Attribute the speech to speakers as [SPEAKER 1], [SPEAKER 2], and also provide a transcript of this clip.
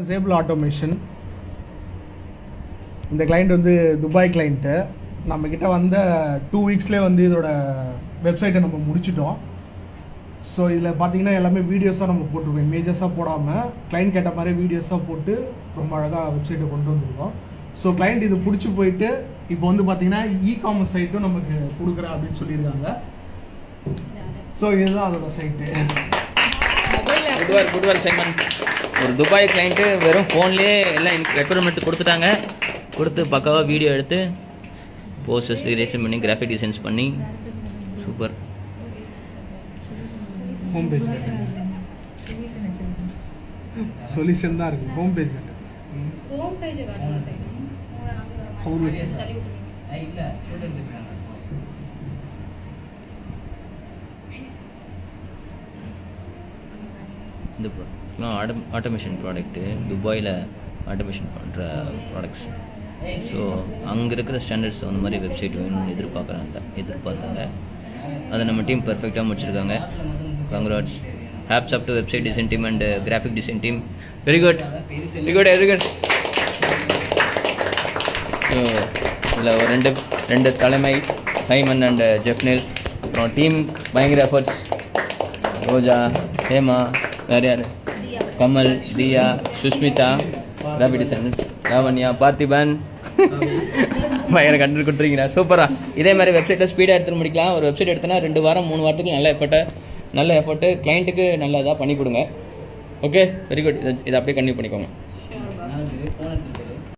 [SPEAKER 1] Sable automation. இந்த client வந்து Dubai client. நம்மக்கிட்ட வந்த 2 வீக்ஸ்லேயே வந்து இதோட வெப்சைட்டை நம்ம முடிச்சிட்டோம். ஸோ இதில் பார்த்தீங்கன்னா எல்லாமே வீடியோஸாக நம்ம போட்டிருக்கோம், இமேஜஸாக போடாமல் கிளைண்ட் கேட்ட மாதிரி வீடியோஸாக போட்டு ரொம்ப அழகாக வெப்சைட்டை கொண்டு வந்திருக்கோம். ஸோ கிளைண்ட் இது பிடிச்சி போயிட்டு இப்போ வந்து பார்த்தீங்கன்னா இ-காமர்ஸ் சைட்டும் நமக்கு கொடுக்குறேன் அப்படின்னு சொல்லியிருக்காங்க. ஸோ இதுதான் அதோட சைட்டு.
[SPEAKER 2] குட்வர் சைமன் ஒரு துபாய் கிளைண்ட்டு வெறும் ஃபோன்லேயே எல்லாம் ரெக்குயர்மெண்ட் கொடுத்துட்டாங்க. கொடுத்து பக்காவாக வீடியோ எடுத்து போஸ்டர்ஸ் டிசைன் பண்ணி கிராஃபிக் டிசைன்ஸ் பண்ணி சூப்பர்.
[SPEAKER 1] ஹோம் பேஜ் சொல்யூஷன் தான் இருக்குது. ஹோம் பேஜ் அவர் வச்சு
[SPEAKER 2] இந்த ஆட்டோமேஷன் ப்ராடக்ட்டு துபாயில் ஆட்டோமேஷன் பண்ணுற ப்ராடக்ட்ஸ். ஸோ அங்கே இருக்கிற ஸ்டாண்டர்ட்ஸ் அந்த மாதிரி வெப்சைட் வேணும்னு எதிர்பார்த்தாங்க. அதை நம்ம டீம் பர்ஃபெக்டாக முடிச்சிருக்காங்க. Congrats. Apps up to website design team and graphic design team. Very good. So இதில் ஒரு ரெண்டு தலைமை, சைமன் அண்ட் ஜெஃப்னில். அப்புறம் டீம் பயங்கர எஃபர்ட்ஸ். ரோஜா, ஹேமா, வேறு யார், கமல், தியா, சுஷ்மிதா, கிராஃபிக் டிசைனர்ஸ், லாவண்யா, பார்த்திபன். பயங்கர கண்டு கொடுத்துருக்கீங்களா? சூப்பராக. இதே மாதிரி வெப்சைட்டை ஸ்பீடாக எடுத்துகிட்டு முடிக்கலாம். ஒரு வெப்சைட் எடுத்தோன்னா 2 வாரம் 3 வாரத்துக்கு நல்ல எஃபர்ட்டு கிளைண்ட்டுக்கு நல்ல இதாக பண்ணி கொடுங்க. Okay, very good. இதை அப்படியே கண்டினியூ பண்ணிக்கோங்க.